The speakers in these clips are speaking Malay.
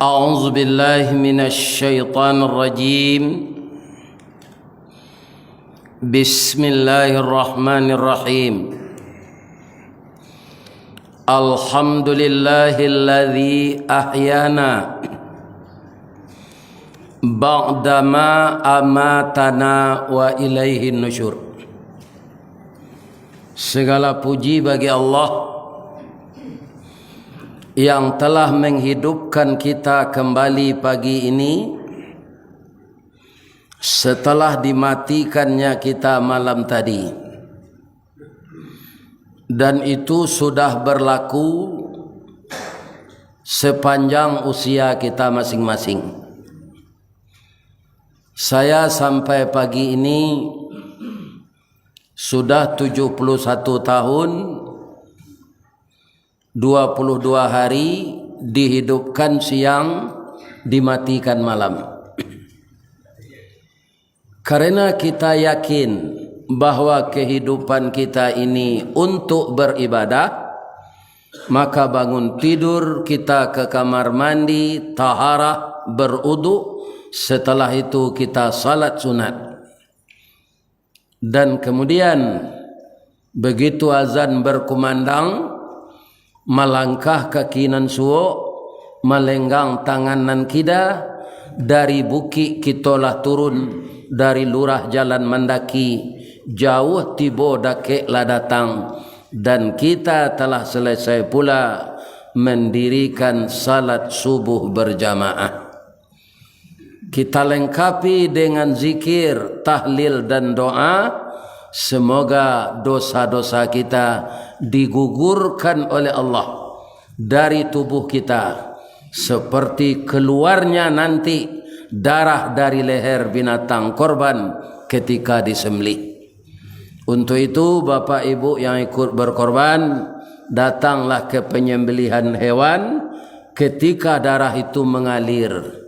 أعوذ بالله من الشيطان الرجيم. بسم الله الرحمن الرحيم. الحمد لله الذي أحيانا بعدما أماتنا وإليه النشور. Segala puji bagi Allah yang telah menghidupkan kita kembali pagi ini setelah dimatikannya kita malam tadi, dan itu sudah berlaku sepanjang usia kita masing-masing. Saya sampai pagi ini sudah 71 tahun 22 hari dihidupkan siang, dimatikan malam. Karena kita yakin bahwa kehidupan kita ini untuk beribadah, maka bangun tidur kita ke kamar mandi, taharah, berudu, setelah itu kita salat sunat. Dan kemudian begitu azan berkumandang, melangkah ke kinan suo, melenggang tangan nan kida, dari bukit kitolah turun, dari lurah jalan mendaki, jauh tibo dake lah datang, dan kita telah selesai pula mendirikan salat subuh berjamaah. Kita lengkapi dengan zikir, tahlil dan doa. Semoga dosa-dosa kita digugurkan oleh Allah dari tubuh kita, seperti keluarnya nanti darah dari leher binatang korban ketika disembelih. Untuk itu Bapak Ibu yang ikut berkorban, datanglah ke penyembelihan hewan. Ketika darah itu mengalir,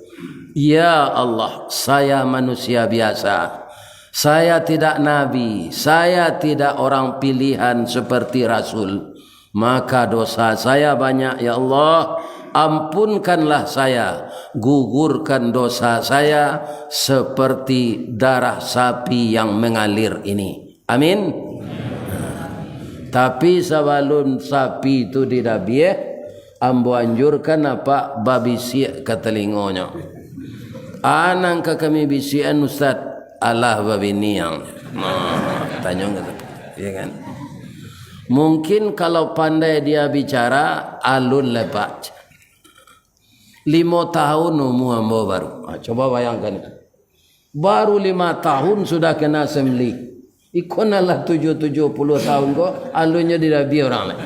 ya Allah, saya manusia biasa, saya tidak nabi, saya tidak orang pilihan seperti Rasul, maka dosa saya banyak ya Allah, ampunkanlah saya, gugurkan dosa saya seperti darah sapi yang mengalir ini. Amin. Tapi sebelum sapi itu didabieh, ambo anjurkan apa babi siak ke telingonya. Anang ke kami bisian Ustaz, Allah babi niang. Tanya kata, ya kan? Mungkin kalau pandai dia bicara, alun lepak. 5 tahun umur ambo baru. Coba bayangkan. Baru 5 tahun sudah kena sembelih. Ikonalah 70 tahun kok, alunnya didabi orang lain.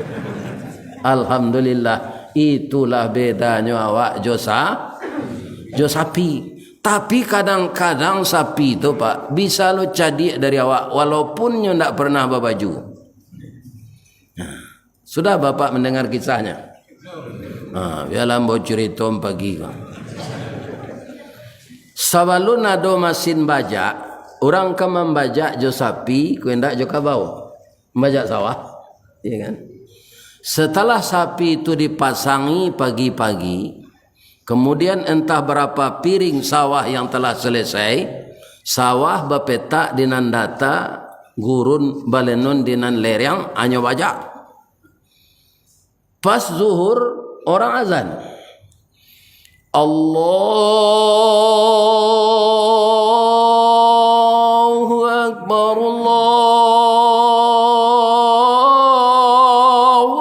Alhamdulillah, itulah bedanya awak jo sapi. Tapi kadang-kadang sapi itu Pak bisa lo cadik dari awak walaupun nyo ndak pernah berbaju. Sudah Bapak mendengar kisahnya? Biarlah mau cerita pagi. Sebelum ada mesin bajak, orang ke membajak jo sapi, ku hendak jo kabau. Membajak sawah, ya kan? Setelah sapi itu dipasangi pagi-pagi, kemudian entah berapa piring sawah yang telah selesai, sawah bapetak dinan data, gurun balenon dinan lereng, hanya bajak. Pas zuhur, orang azan. Allahu Akbar, Allahu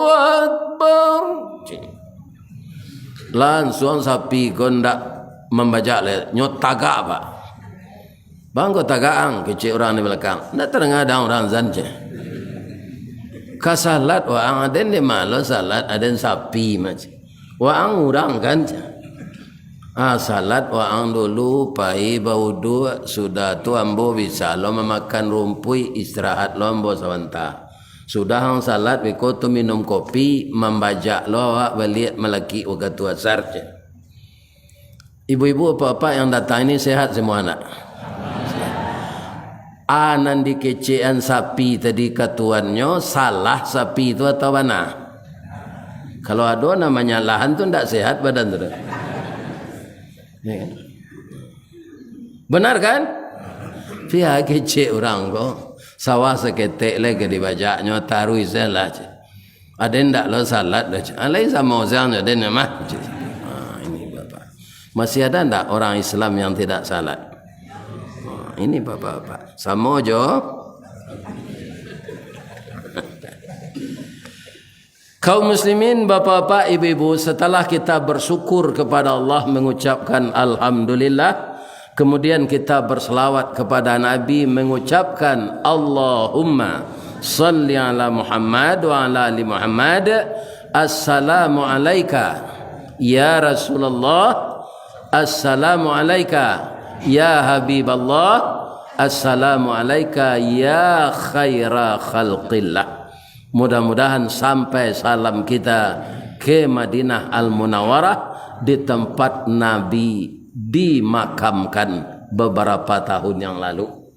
Akbar. Langsung sapi kondak membajak le, nyot tagak Pak. Bang kau tagaang kecil orang di belakang. Ndak terengadang orang zanje. Kasalat waang aden di malo salat aden sapi macam. Waang orang kan. Salat waang dulu pai baudu sudah tu ambo bisa lo memakan rumpui istirahat lo ambo sebentar. Sudah hang salat biko tu minum kopi membajak lo awak balik melaki waktu asar je. Ibu-ibu apa-apa yang datang ini sehat semua anak. Anan dikecean sapi tadi katuannya salah sapi itu atau mana? Kalau ada namanya lahan tu tidak sehat badan tu. Ya kan? Benar kan? Pihak kecil orang kok sawah seketek lagi dibajanya taruh iselah. Ada ndak lo salat dah. Alai sama orang ada nama. Ini bapak. Masih ada ndak orang Islam yang tidak salat? Ini bapak-bapak. Sama jo. Kaum muslimin, bapak-bapak, ibu-ibu, setelah kita bersyukur kepada Allah mengucapkan alhamdulillah, kemudian kita berselawat kepada Nabi mengucapkan Allahumma salli ala Muhammad wa ala ali Muhammad. Assalamu alayka ya Rasulullah, assalamu alayka ya Habiballah, assalamu alayka ya khaira khalqillah. Mudah-mudahan sampai salam kita ke Madinah Al-Munawwarah, di tempat Nabi dimakamkan beberapa tahun yang lalu.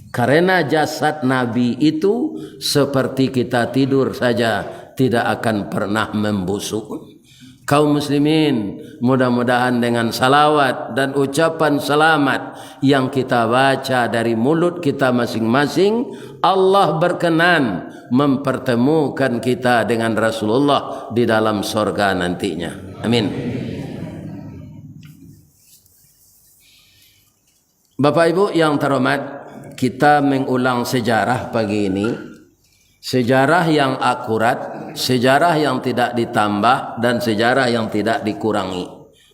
Karena jasad Nabi itu seperti kita tidur saja, tidak akan pernah membusuk. Kaum muslimin, mudah-mudahan dengan salawat dan ucapan selamat yang kita baca dari mulut kita masing-masing, Allah berkenan mempertemukan kita dengan Rasulullah di dalam sorga nantinya. Amin. Bapak Ibu yang terhormat, kita mengulang sejarah pagi ini. Sejarah yang akurat, sejarah yang tidak ditambah, dan sejarah yang tidak dikurangi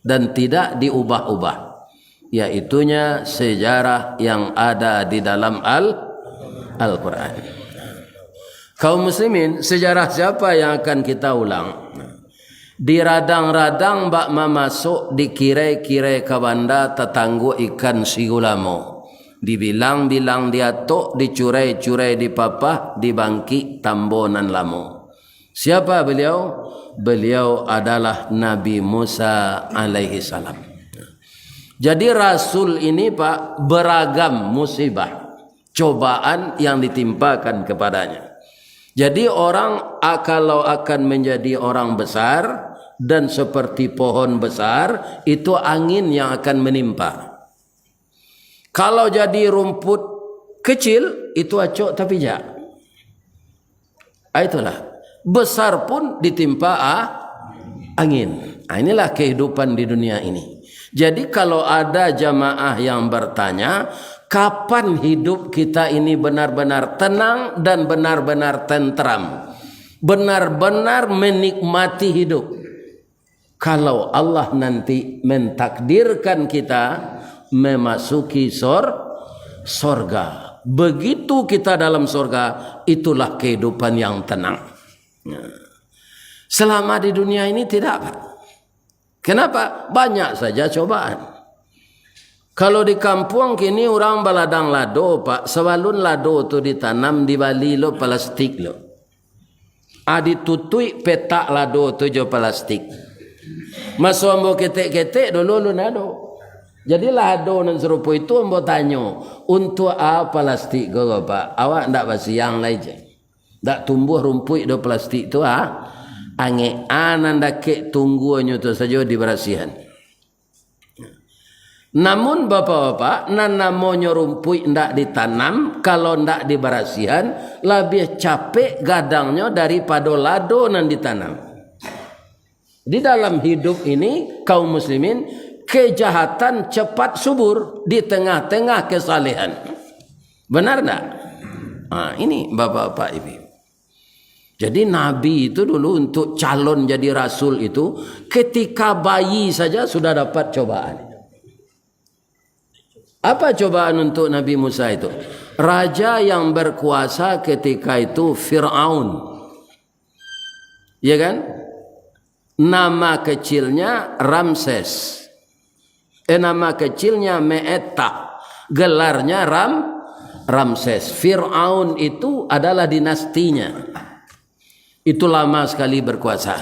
dan tidak diubah-ubah, yaitunya sejarah yang ada di dalam Al-Quran. Kaum muslimin, sejarah siapa yang akan kita ulang? Di radang-radang bak masuk di kirai-kirai kabanda tetanggu ikan sigulamo. Dibilang-bilang dia tok, dicurai-curai di papah, dibangki tambonan lamo. Siapa beliau? Beliau adalah Nabi Musa alaihi salam. Jadi Rasul ini Pak, beragam musibah, cobaan yang ditimpakan kepadanya. Jadi orang kalau akan menjadi orang besar dan seperti pohon besar, itu angin yang akan menimpa. Kalau jadi rumput kecil, itu acok tapi jak. Itulah. Besar pun ditimpa angin. Inilah kehidupan di dunia ini. Jadi kalau ada jamaah yang bertanya, kapan hidup kita ini benar-benar tenang dan benar-benar tentram, benar-benar menikmati hidup? Kalau Allah nanti mentakdirkan kita memasuki sorga. Begitu kita dalam sorga, itulah kehidupan yang tenang. Selama di dunia ini tidak, Pak. Kenapa? Banyak saja cobaan. Kalau di kampung kini orang baladang lado, Pak. Sebalun lado tu ditanam di bali lo plastik lo. Ditutui petak lado tu jo plastik. Masuk ambo ketek-ketek dulu lu nado. Jadi lado dan serupa itu ambo tanyo, untuk apa plastik go Pak? Awak ndak basiang lai je. Ndak tumbuh rumput do plastik tu ange ananda ke tungguannya tu saja diberasihan. Namun bapak-bapak, namanya rumput ndak ditanam, kalau ndak diberasihan lebih capek gadangnya daripada lado nan ditanam. Di dalam hidup ini kaum muslimin, kejahatan cepat subur di tengah-tengah kesalehan. Benar tak? Ini bapak-bapak ibu. Jadi Nabi itu dulu untuk calon jadi Rasul itu, ketika bayi saja sudah dapat cobaan. Apa cobaan untuk Nabi Musa itu? Raja yang berkuasa ketika itu Fir'aun. Ya kan? Nama kecilnya Ramses. Nama kecilnya Me'etta, gelarnya Ramses. Fir'aun itu adalah dinastinya. Itu lama sekali berkuasa.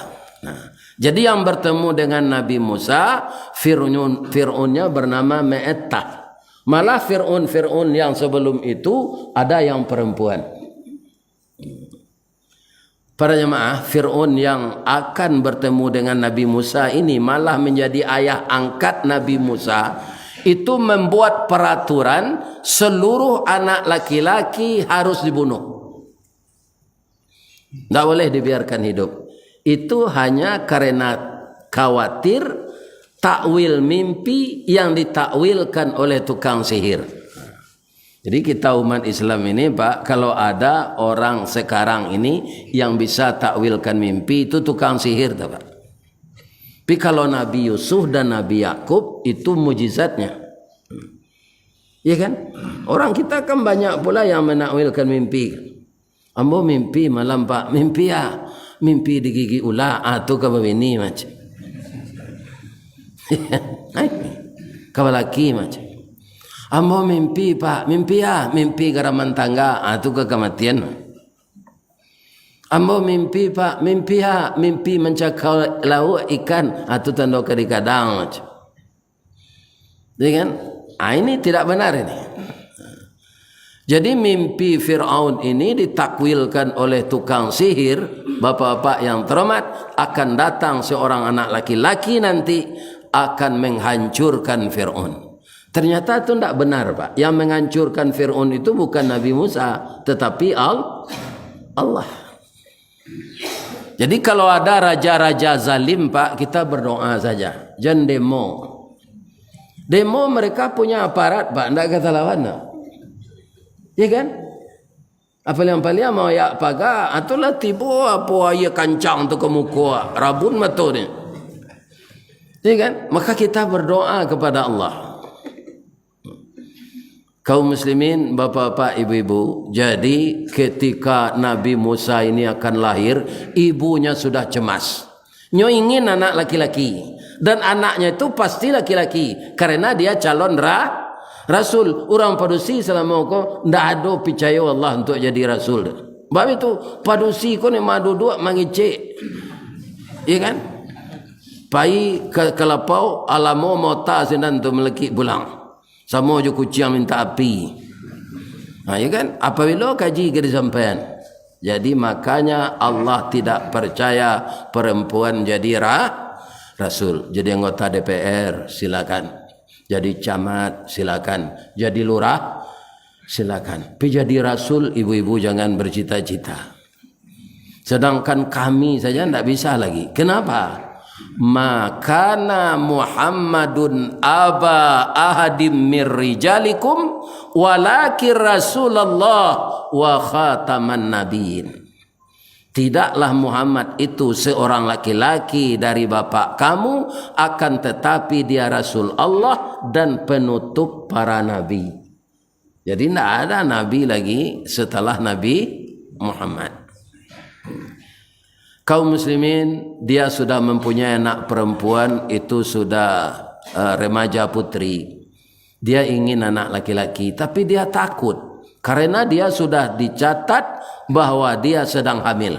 Jadi yang bertemu dengan Nabi Musa, Fir'aunnya bernama Me'etta. Malah Fir'aun yang sebelum itu ada yang perempuan. Para jemaah, Fir'aun yang akan bertemu dengan Nabi Musa ini malah menjadi ayah angkat Nabi Musa. Itu membuat peraturan seluruh anak laki-laki harus dibunuh. Tidak boleh dibiarkan hidup. Itu hanya karena khawatir takwil mimpi yang ditakwilkan oleh tukang sihir. Jadi kita umat Islam ini Pak, kalau ada orang sekarang ini yang bisa takwilkan mimpi, itu tukang sihir tak Pak. Tapi kalau Nabi Yusuf dan Nabi Yakub itu mujizatnya. Ya kan? Orang kita kan banyak pula yang menakwilkan mimpi. Ambo mimpi malam Pak, mimpi ya. Mimpi digigi ular atau ke ini macam. Kau laki macam. Ambo mimpi Pak, mimpi ya, mimpi garaman tangga, itu kematian. Ambo mimpi Pak, mimpi ya, mimpi mencakau lauk ikan, itu tanda kadang macam. Jadi kan, ini tidak benar ini. Jadi mimpi Fir'aun ini ditakwilkan oleh tukang sihir, bapak-bapak yang terhormat, akan datang seorang anak laki-laki nanti akan menghancurkan Fir'aun. Ternyata itu tidak benar Pak. Yang menghancurkan Fir'aun itu bukan Nabi Musa, tetapi Allah. Jadi kalau ada raja-raja zalim Pak, kita berdoa saja. Jangan demo. Demo mereka punya aparat Pak, tidak kata lawan. Ya kan? Apa yang paling mau ya paga, atulah tiba apa ya kancang tu ke muka, rabun matu ni. Ya kan? Maka kita berdoa kepada Allah. Kaum muslimin, bapak-bapak, ibu-ibu, jadi ketika Nabi Musa ini akan lahir, ibunya sudah cemas. Nyo ingin anak laki-laki, dan anaknya itu pasti laki-laki karena dia calon rasul. Orang padusi selama kau ndak ada percaya Allah untuk jadi rasul. Sebab itu padusi kau ni madu dua mangicek, ya kan? Pai ke kelapau alamo mota sinan tu melekik bulang. Sama je kucing minta api. Ya kan? Apabila kaji ke disampaikan. Jadi makanya Allah tidak percaya perempuan jadi rasul. Jadi anggota DPR silakan. Jadi camat silakan. Jadi lurah silakan. Tapi jadi rasul ibu-ibu jangan bercita-cita. Sedangkan kami saja tidak bisa lagi. Kenapa? Makana Muhammadun aba ahadim mir rijalikum walakin Rasulullah wa khataman nabiyyin. Tidaklah Muhammad itu seorang laki-laki dari bapak kamu, akan tetapi dia Rasul Allah dan penutup para nabi. Jadi tidak ada nabi lagi setelah Nabi Muhammad. Kaum muslimin, dia sudah mempunyai anak perempuan, itu sudah remaja putri. Dia ingin anak laki-laki, tapi dia takut karena dia sudah dicatat bahwa dia sedang hamil.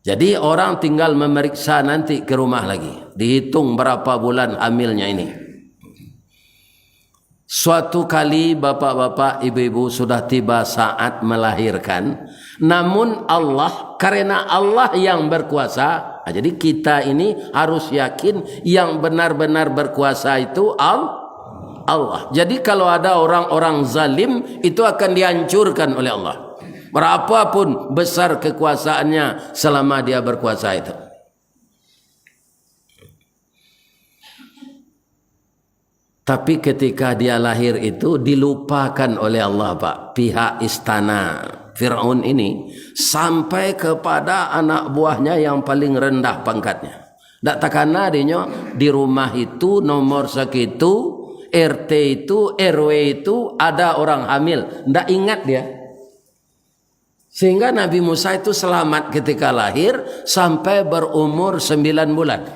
Jadi orang tinggal memeriksa nanti ke rumah lagi, dihitung berapa bulan hamilnya ini. Suatu kali bapak-bapak, ibu-ibu sudah tiba saat melahirkan, namun Allah, karena Allah yang berkuasa, jadi kita ini harus yakin yang benar-benar berkuasa itu Allah. Jadi kalau ada orang-orang zalim, itu akan dihancurkan oleh Allah. Berapapun besar kekuasaannya selama dia berkuasa itu. Tapi ketika dia lahir itu dilupakan oleh Allah Pak, pihak istana Fir'aun ini, sampai kepada anak buahnya yang paling rendah pangkatnya. Tak takana dia di rumah itu nomor sekitu, RT itu, RW itu ada orang hamil, tak ingat dia. Sehingga Nabi Musa itu selamat ketika lahir sampai berumur 9 bulan.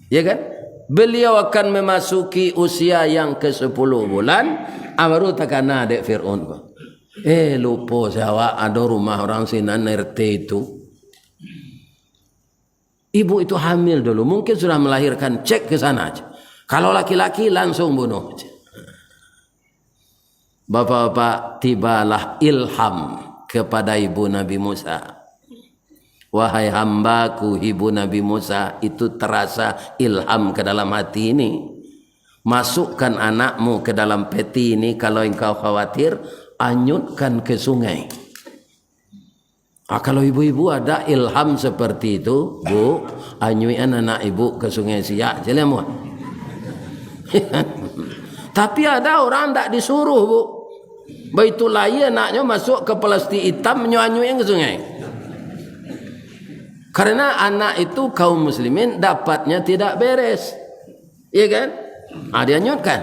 Ya kan? Beliau akan memasuki usia yang ke-10 bulan, baru takana dek Fir'aun. Lupa saya ada rumah orang sinan RT itu. Ibu itu hamil dulu, mungkin sudah melahirkan, cek ke sana aja. Kalau laki-laki langsung bunuh. Bapak-bapak, tibalah ilham kepada ibu Nabi Musa. Wahai hambaku ibu Nabi Musa, itu terasa ilham ke dalam hati ini. Masukkan anakmu ke dalam peti ini, kalau engkau khawatir, anyutkan ke sungai. Kalau ibu-ibu ada ilham seperti itu, Bu, anyuin anak ibu ke sungai Siak, jalan muat. Tapi ada orang tak disuruh, Bu. Baitulah ia anaknya masuk ke plastik hitam, anyuin ke sungai. Karena anak itu kaum muslimin dapatnya tidak beres. Iya kan? Dia anyutkan.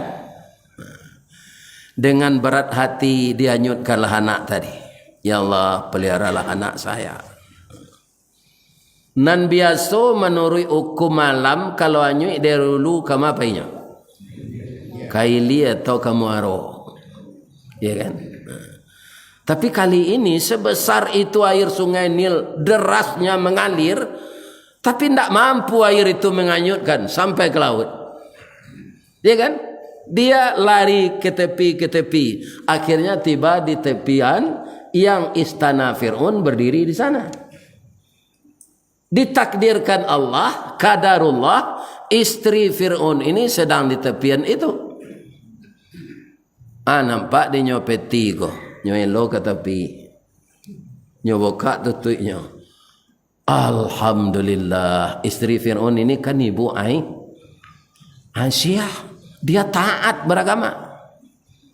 Dengan berat hati dia anyutkanlah anak tadi. Ya Allah, peliharalah anak saya. Nan biasa menurut hukum malam, kalau anyut dia dulu kamu apainya? Kaili atau kamu aro. Ya kan? Tapi kali ini sebesar itu air sungai Nil derasnya mengalir, tapi tidak mampu air itu menganyutkan sampai ke laut. Ya kan? Dia lari ke tepi. Akhirnya tiba di tepian yang istana Fir'aun berdiri di sana. Ditakdirkan Allah, kadarullah, istri Fir'aun ini sedang di tepian itu. Nampak dia nyopeti kok. Nyoelo ke tepi, nyoboka tutupnya. Alhamdulillah, istri Fir'aun ini kan ibu Aisyah. Dia taat beragama.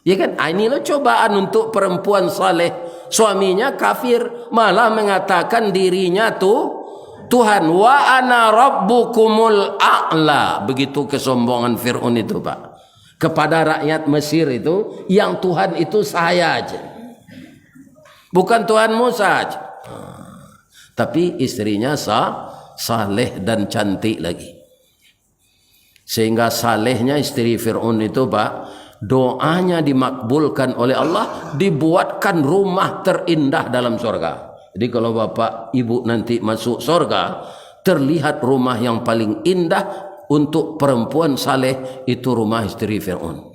Ya kan? Inilah cobaan untuk perempuan saleh. Suaminya kafir, malah mengatakan dirinya tuh Tuhan. Wa ana rabbukumul a'la. Begitu kesombongan Fir'aun itu, Pak. Kepada rakyat Mesir itu, yang Tuhan itu saya aja. Bukan Tuhan Musa aja. Tapi istrinya saleh dan cantik lagi. Sehingga salehnya istri Fir'aun itu, Pak, doanya dimakbulkan oleh Allah, dibuatkan rumah terindah dalam surga. Jadi kalau bapak ibu nanti masuk surga, terlihat rumah yang paling indah untuk perempuan saleh, itu rumah istri Fir'aun.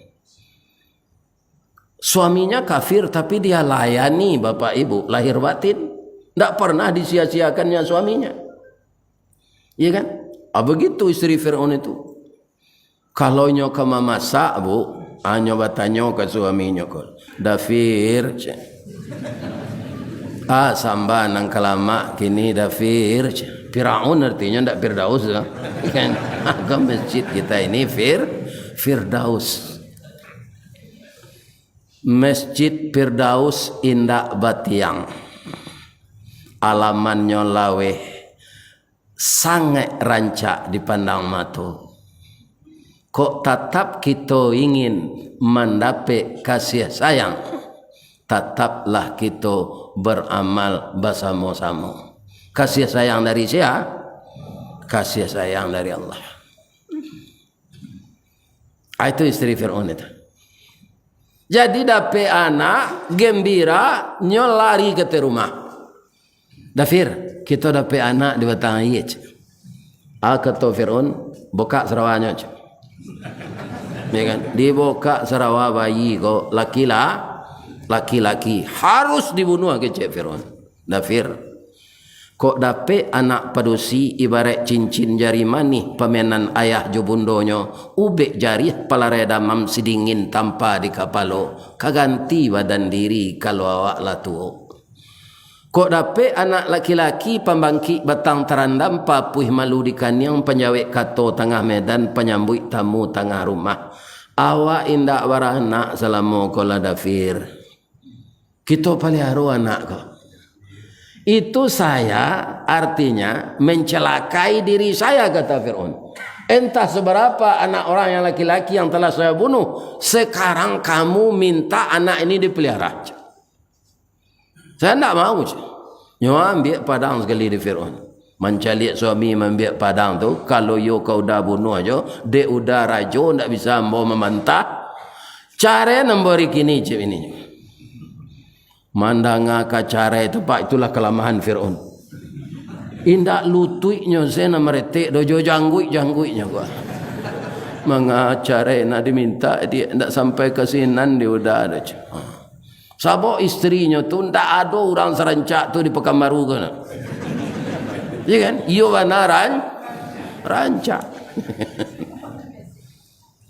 Suaminya kafir tapi dia layani bapak ibu lahir batin. Tidak pernah disia-siakannya suaminya. Iya kan? Begitu istri Fir'aun itu. Kalau nyoka memasak, Bu, nyoba tanya ke suaminya kok. Dafir. Samba nang kalama kini dafir. Fir'aun artinya tidak Firdaus kan? Ke masjid kita ini Firdaus. Masjid Firdaus Indah Batiang, alamannya lawe, sangat rancak dipandang mata. Kok tetap kita ingin mendapat kasih sayang, tetaplah kita beramal bersama-sama. Kasih sayang dari siapa? Kasih sayang dari Allah. Itu istri Fir'aun itu. Jadi dapat anak gembira, nyolari ke rumah. Dafir, kita dapat anak di batang ayat. Kata Fir'aun, buka serawanya. Ya kan? Dibuka serawa bayi kok laki-laki harus dibunuh ke Fir'aun. Dafir, kok dapat anak padusi ibarat cincin jari manih pemenan ayah jubundonyo, ubek jari palareda mam sidingin tanpa di kapalo, kaganti badan diri kalau awak latuo. Kok dapat anak laki-laki pembangkit batang terandam papuh malu di kanyang penjawek kato tengah medan penyambut tamu tengah rumah. Awak indak warana selama kola Dafir. Kita pelihara anak kok. Itu saya artinya mencelakai diri saya, kata Fir'aun. Entah seberapa anak orang yang laki-laki yang telah saya bunuh, sekarang kamu minta anak ini dipelihara. Saya tidak mau. Nyo ambil padang sekali di Fir'aun. Mencalik suami ambil padang tu, kalau yo kau dah bunuh aja, dia udah rajo tidak bisa mau membantah. Cara nombor kini cip ini. Mandanga kacara itu, Pak, itulah kelemahan Fir'aun. Indak lututnya saya meretik dojo jangguiknya gua. Mengacara nak diminta dia tidak sampai ke sinan dia udah ada. Sabok istrinya tu ndak ada orang serancak tu di Pekanbaru kan. Ya kan? Iyo mana rancak.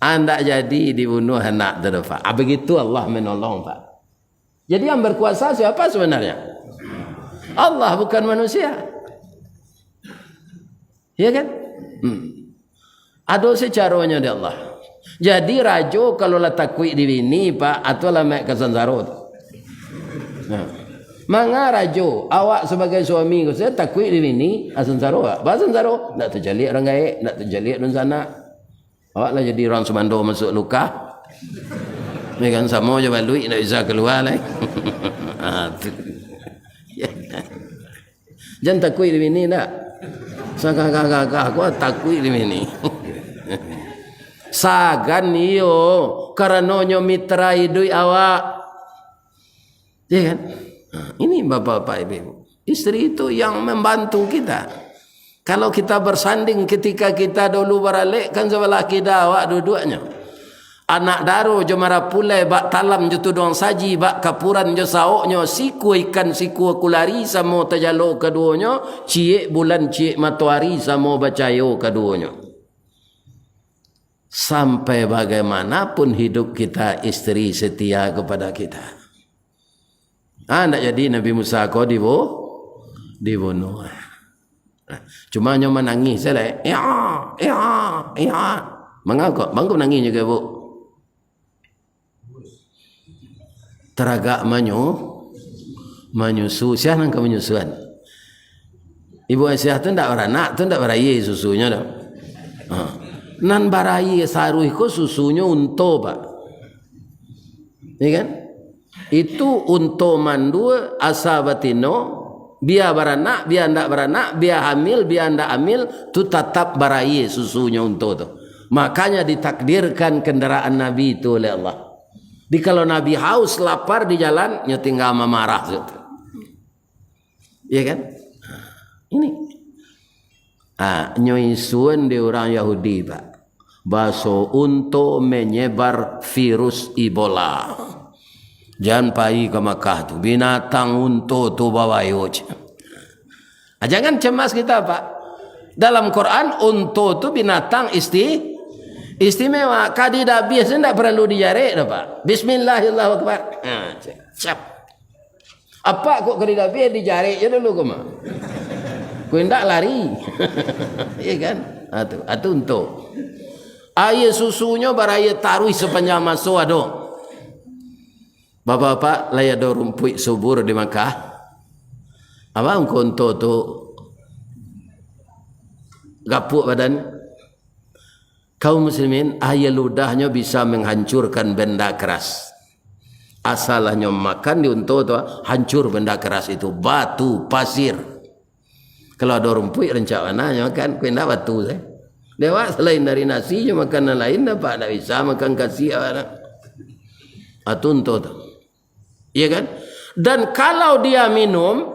Anda jadi dibunuh anak tu Pak. Begitu Allah menolong Pak. Jadi yang berkuasa siapa sebenarnya? Allah, bukan manusia. Ya kan? Ada secaranya di Allah. Jadi rajo kalau lah takwi di bini Pak atau lah mek kesanzaro. Manga rajo awak sebagai suami saya takwi di bini asansaro Pak. Basansaro nak terjalik orang gaib, nak terjalik dan sana. Awak lah jadi orang semando masuk luka. Ni kan sama je balui nak bisa keluar lah. Jangan takwi di bini nak. Kakak aku takwi di bini. Sagan iyo karenonyo mitra idui awak. Ya kan? Ini bapak-bapak ibu. Istri itu yang membantu kita. Kalau kita bersanding ketika kita dulu beralik kan sebelah kita awak dua-duanya. Anak daro jo mara pulai bak talam jo tudong saji bak kapuran jo saoknya siku ikan siku kulari samo tajalo keduanya ciek bulan ciek matahari samo bacayo keduanya. Sampai bagaimanapun hidup kita istri setia kepada kita. Nak jadi Nabi Musa kau dibunuh. Cuma nyo menangis saya. Ya. Mengapa? Bangku menangis juga bu. Teragak menyusu. Siapa nak menyusuan? Ibu Aisyah tu ndak beranak, tu ndak berayi susunya dah. Nan barayi saruh ko susunya unto Pak. Ya kan? Itu unto mandu asabatino biar beranak, biar ndak beranak, biar hamil, biar ndak hamil, tu tetap barayi susunya unto tu. Makanya ditakdirkan kendaraan Nabi itu oleh Allah. Di kalau Nabi haus lapar di jalan, nya tinggal memarah gitu. Ya kan? Ini. Nyoisuan di orang Yahudi Pak. Baso untuk menyebar virus Ebola. Jangan pergi ke Makkah tu. Binatang untuk tu bawa yoj. Jangan cemas kita Pak. Dalam Quran untuk tu binatang istimewa. Kadidah biasa tidak perlu dijarik dah Pak. Bismillahirrahmanirrahim. Siap. Apa kok kadidah biasa dijarik je dulu kau mah. Kau hendak lari. Ya kan? Itu untuk. Air susunya baraya taruh sepanjang masa ada. Bapak-bapak layak ada rumput subur di Makkah. Abang konto tu gapuk badan. Kaum muslimin air ludahnya bisa menghancurkan benda keras. Asalnya makan di unto tu hancur benda keras itu batu, pasir. Kalau ada rumput rencananya makan kena batu saya. Dewa selain dari nasi makanan lain dapat tak bisa makan kasih anak. Atunto tu. Ya kan? Dan kalau dia minum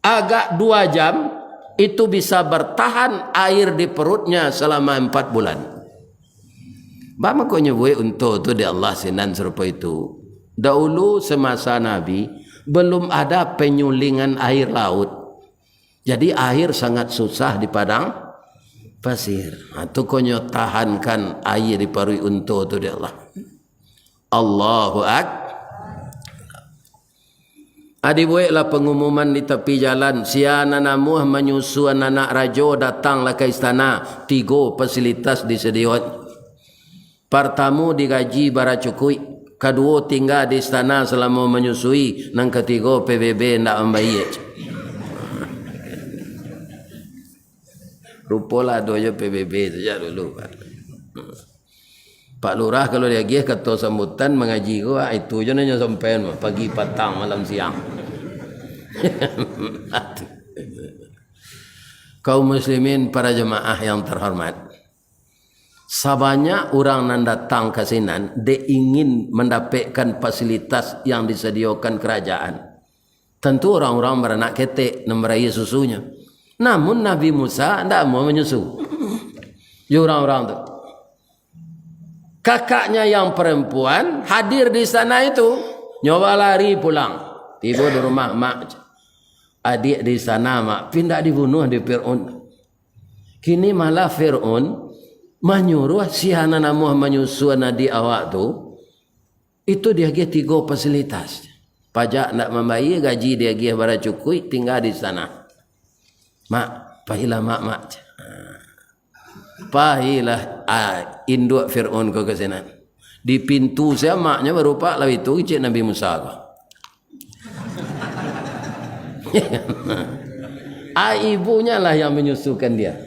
agak 2 jam itu bisa bertahan air di perutnya selama 4 bulan. Bama kau nyebut untuk tu di Allah sinan serupa itu. Dahulu semasa Nabi belum ada penyulingan air laut. Jadi air sangat susah di padang pasir. Itu kau tahankan air di perut untuk tu di Allah. Allahu Akbar. Adibuiklah pengumuman di tepi jalan. Siana namuh menyusu anak rajo datanglah ke istana. 3 fasilitas disediakan. Pertama digaji bara cukui. Kedua tinggal di istana selama menyusui. Nang ketiga PBB tidak membayar. Rupalah doa PBB saja dulu. Pak Lurah kalau dia pergi kata sambutan mengaji gua itu je nanya sampai pagi petang malam siang. Kaum muslimin para jemaah yang terhormat. Sabanya orang yang datang ke sini dia ingin mendapatkan fasilitas yang disediakan kerajaan. Tentu orang-orang beranak ketek memberahi susunya. Namun Nabi Musa tidak mau menyusu. Ya orang-orang tu. Kakaknya yang perempuan hadir di sana itu. Nyoba lari pulang. Tiba di rumah mak. Adik di sana mak. Pindah dibunuh di Fir'aun. Kini malah Fir'aun menyuruh si anak menyusuan di awak tu. Itu dia dia 3 fasilitas. Pajak nak membayar, gaji dia dia bara cukup, tinggal di sana. Mak, pahilah mak. Pahilah induk Fir'aun ke sana. Di pintu saya maknya berupa lalu itu cik Nabi Musa. Ibunya lah yang menyusukan dia.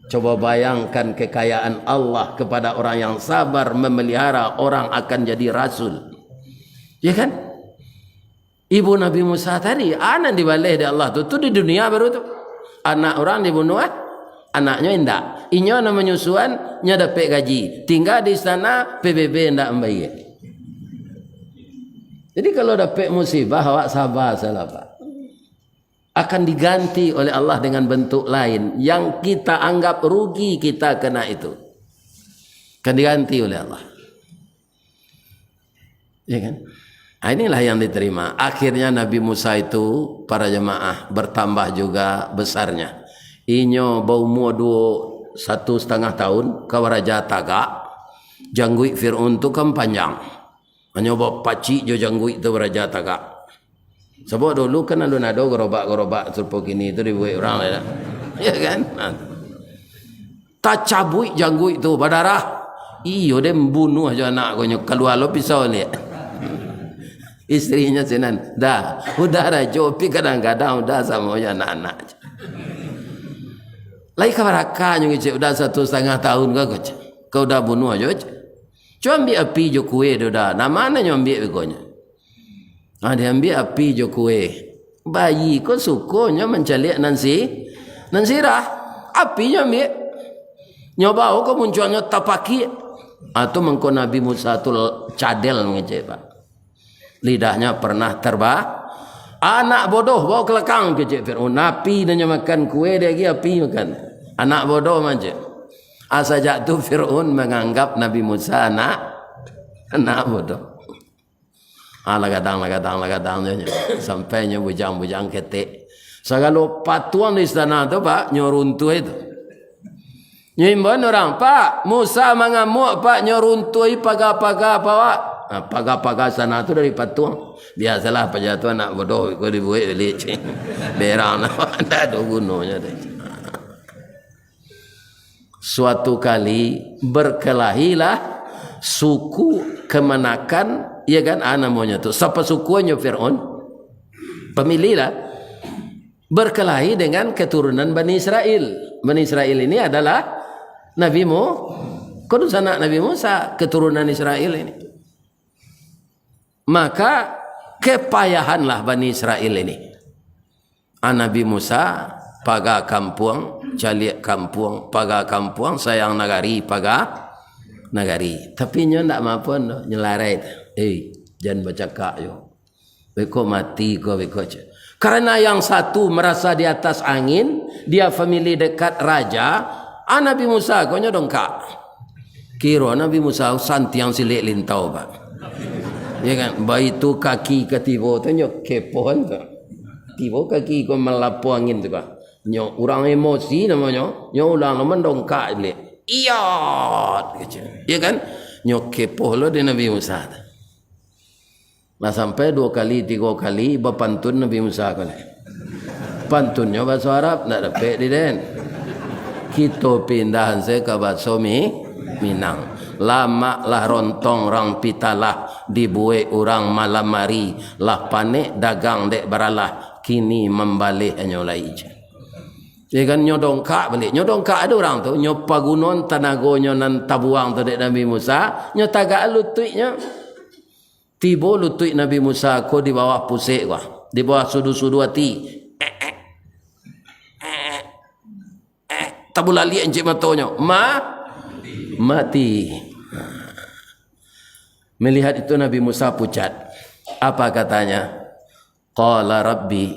Coba bayangkan kekayaan Allah kepada orang yang sabar memelihara orang akan jadi rasul. Ya kan? Ibu Nabi Musa tadi anak dibalik dari Allah tu di dunia baru tu. Anak orang dibunuh anaknya indak. Inyo nama menyusuan nya dapat gaji. Tinggal di sana PBB indak membayar. Jadi kalau dapat musibah awak sabar salah Pak. Akan diganti oleh Allah dengan bentuk lain yang kita anggap rugi kita kena itu. Akan diganti oleh Allah. Ya kan? Inilah yang diterima. Akhirnya Nabi Musa itu para jemaah bertambah juga besarnya. Inyo bau umur 1,5 tahun ke Raja Taga. Janggui Fir'aun tu kan panjang. Hanya bawa pacik jo janggui tu Raja Taga. Sebab dulu kan alun-ado gerobak-gerobak serupa gini tu dibuat orang lah. Ya kan? Tak cabui janggui tu berdarah. Iyo dia membunuh aja anak ko keluar lo pisau ni. Istrinya senan dah udah rajopi kadang-kadang udah sama anak-anak. Lai kabaraka nyung udah 1,5 tahun kau dah bunuh aja. Cuma ambil api jo kue dah. Nama mana nyung ambil begonya. Dia ambil api jo kue. Bayi ko sukonya mencalik nansi rah. Api nya ambil. Nyoba ko munculnya tapaki. Atau mengko Nabi Musa tu cadel ngece Pak. Lidahnya pernah terbah. Anak bodoh bawa kelekang ke Cik Fir'aun. Api dia makan kue dia lagi api makan. Anak bodoh macam. Sejak tu Fir'aun menganggap Nabi Musa anak bodoh. Lagadang sampainya bujang-bujang ketik. Segala patuan di istana tu Pak nyoruntuh itu. Nyimban orang Pak Musa mengamuk Pak nyoruntui pagar-pagar apa Pak. Pagar-pagar sana tu dari patuang. Biasalah pajatu anak bodoh kau dibuat licin. Berang ada gunanya deh. Suatu kali berkelahilah suku kemenakan ya kan namanya tu. Siapa sukunya Fir'aun? Pemilihlah berkelahi dengan keturunan Bani Israel. Bani Israel ini adalah Nabi Musa, anak Nabi Musa, keturunan Israel ini. Maka kepayahanlah Bani Israel ini. Nabi Musa paga kampung, caliak kampung, paga kampung, sayang nagari, paga nagari. Tapi nyo ndak mampu nyelarai. Jangan baca kak yo. Beko mati ko beko. Karena yang satu merasa di atas angin, dia family dekat raja. Nabi Musa kau dongkak. Kira Nabi Musa santiang silik lintau Pak. Ya kan, bayi tu kaki ketibo tu nyok kepohan tu. Tibo kaki kau melapu angin tu Pak. Nyok orang emosi namanya, nyok ulang nama dongkak silik. Iya, ya kan, nyok kepoh lo di Nabi Musa. Nah sampai 2 kali 3 kali berpantun Nabi Musa kau ni. Pantunnya bahasa Arab nak dapat di den. Kita pindahan saya ke bahasa Minang. Lama lah rontong rang pitalah dibuai orang malam mari lah panik dagang dek baralah kini membalik nyolai je. Ya kan nyodongkak balik. Nyodongkak ada orang tu nyopa gunung tanagonya nan tabuang tu dek Nabi Musa nyotagak lututnya. Tiba lutut Nabi Musa ko di bawah pusik ko. Di bawah sudu-sudu hati. Tabula liat encik matonya. Mati. Melihat itu Nabi Musa pucat. Apa katanya? Qala Rabbi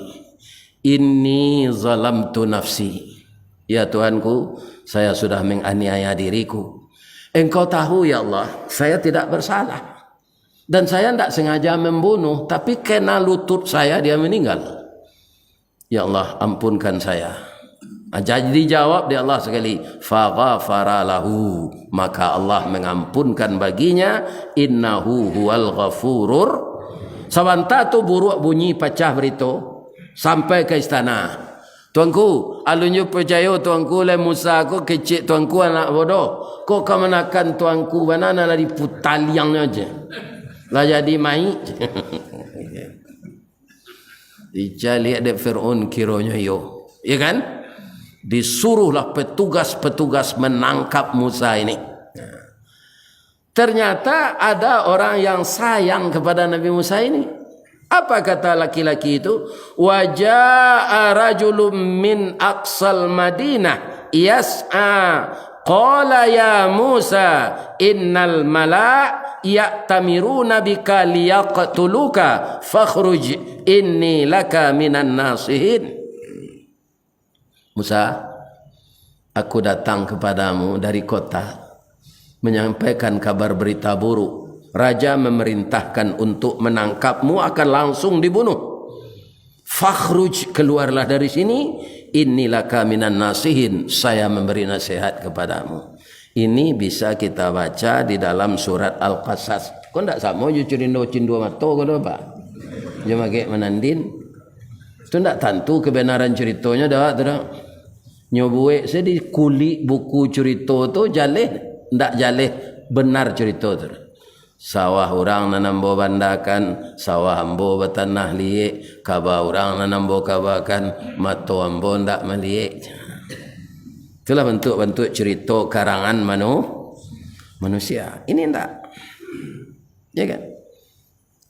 inni zalamtu nafsi. Ya Tuhanku, saya sudah menganiaya diriku. Engkau tahu ya Allah, saya tidak bersalah. Dan saya tidak sengaja membunuh, tapi kena lutut saya dia meninggal. Ya Allah, ampunkan saya. Jadi jawab dia Allah sekali, faghafara lahu, maka Allah mengampunkan baginya, innahu huwal ghafurur. Sabanta tu buruk bunyi pecah berito sampai ke istana. Tuanku, alunyu percaya tuanku le Musa ko kecil tuanku anak bodoh. Kok kau menakan tuanku banana lah di putaliangnya aja. Lah jadi mai. Dia lihat dek Fir'aun kiranya yo. Ya kan? Disuruhlah petugas-petugas menangkap Musa ini. Ternyata ada orang yang sayang kepada Nabi Musa ini. Apa kata laki-laki itu? Waja'a rajulun min aqsal Madinah yas'a qala ya Musa innal mala' ya'tamiruna bika liyaqtuluka fakhruj inni laka minan nasihin. Musa, aku datang kepadamu dari kota menyampaikan kabar berita buruk. Raja memerintahkan untuk menangkapmu, akan langsung dibunuh. Fakhruj, keluarlah dari sini. Innilaka minan nasihin, saya memberi nasihat kepadamu. Ini bisa kita baca di dalam surat Al-Qasas. Kau tak sama je cindo mato kau dah pak. Dia pakai menandin. Itu tak tentu kebenaran ceritanya dah tak. Nyobuek saya di kulit buku cerita tu jaleh, tak jaleh benar cerita tu. Sawah orang nanambo bandakan, sawah ambo bertanah liek, kaba orang nanambo kabakan, mato ambo ndak meliek. Itulah bentuk-bentuk cerita karangan manusia. Ini ndak. Ya kan?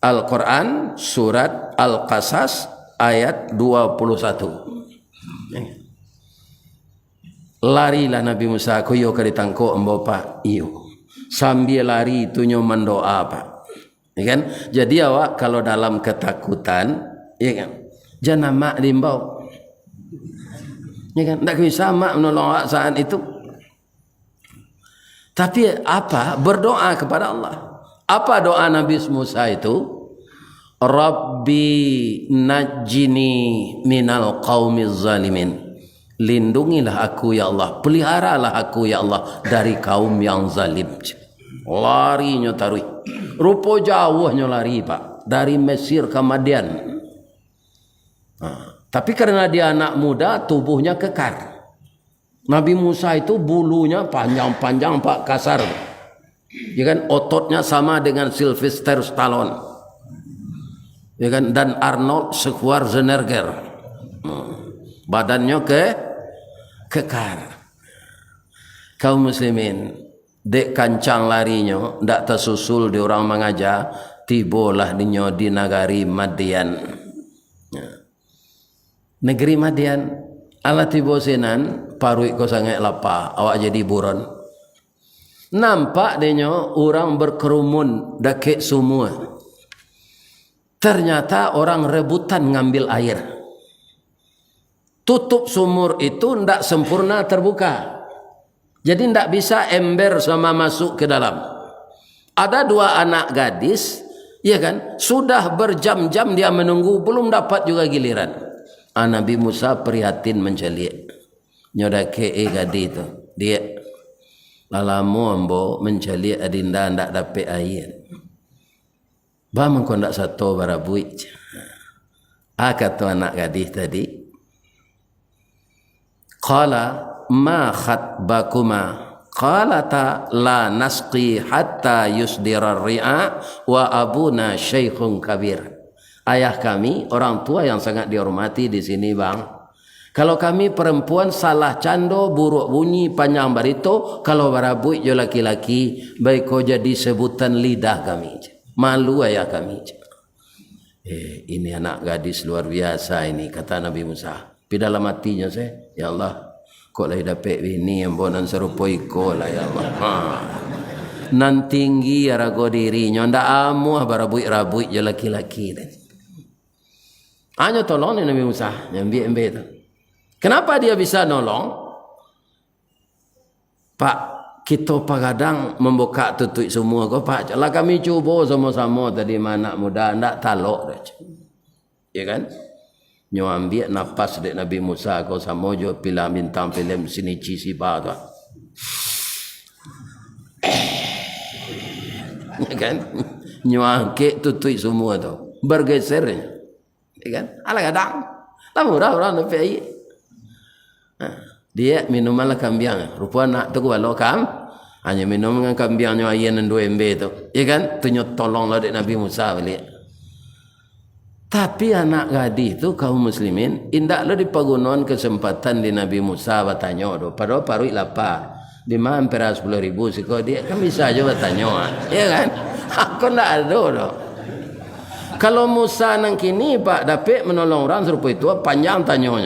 Al-Quran surat Al-Qasas ayat 21. Ya kan? Larilah Nabi Musa koyo ka ditangko ambo pa iyo. Sambil lari itu nyoman doa pak, ya kan? Jadi awak kalau dalam ketakutan, ya kan, jangan mak limbau, ya kan? Tak bisa mak menolong awak saat itu. Tapi apa? Berdoa kepada Allah. Apa doa Nabi Musa itu? Rabbi najjini minal qaumiz zalimin. Lindungilah aku ya Allah, peliharalah aku ya Allah dari kaum yang zalim. Larinya tarui, rupa jauhnya lari pak, dari Mesir ke Madian. Tapi karena dia anak muda, tubuhnya kekar. Nabi Musa itu bulunya panjang-panjang pak, kasar. Ya kan, ototnya sama dengan Sylvester Stallone. Ya kan, dan Arnold Schwarzenegger. Badannya kekar. Kaum muslimin dek kancang larinya ndak tersusul di orang mengajar, tibolah dinyo di negeri Madian. Negeri Madian ala tibo senan parui ko sangat lapar, awak jadi buron. Nampak dinyo orang berkerumun dekik semua. Ternyata orang rebutan ngambil air. Tutup sumur itu tidak sempurna terbuka. Jadi tidak bisa ember sama masuk ke dalam. Ada dua anak gadis, ya kan? Sudah berjam-jam dia menunggu, belum dapat juga giliran. Nabi Musa prihatin menceliak. Nyodake gadis itu. Dia lalamu ambo menceliak adinda tidak dapat air. Bama kau tidak satu barabui. Kata anak gadis tadi. Qala ma khatbakuma qalata la nasqi hatta yusdira ar-ri'a wa abuna syaikhun kabir. Ayah kami orang tua yang sangat dihormati di sini bang, kalau kami perempuan salah cando buruk bunyi panjang barito, kalau barabui jo laki-laki baik kau jadi sebutan lidah kami. Malu ayah kami. Ini anak gadis luar biasa ini, kata Nabi Musa. Tapi dalam hatinya saya, ya Allah, kok lah dapat bini yang bonan serupa iko lah ya Allah. Nan tinggi rago dirinya, ndak amu barabui-rabui je laki-laki. Hanya tolong Nabi Musa, nyambi-ambi itu. Kenapa dia bisa nolong? Pak, kita kadang membuka tutup semua kau pak. Lah kami cuba sama-sama tadi mana muda ndak talok dah. Ya kan? Nyo ambil nafas dek Nabi Musa kau sama jo pila bintang film sini cisi ba tu. Ya kan? Nyo angke tutup semua tu. Bergeser. Ya kan? Ala kadang. Tamu orang nak pergi. Dia minuman lah kambiang. Rupa nak tu kalau hanya minum dengan kambiangnya ayan dan 2 MB tu. Ya kan? Tu tolong lah dek Nabi Musa balik. Tapi anak gadis tu kaum muslimin indak lo dipagunon kesempatan di Nabi Musa bertanya tu. Padahal parui lapar. Di mana hampir 10.000 sih kau dia kan bisa aja bertanya. Ya kan? Aku ndak ada tu. Kalau Musa nang kini pak dapat menolong orang serupa itu panjang tanyanya.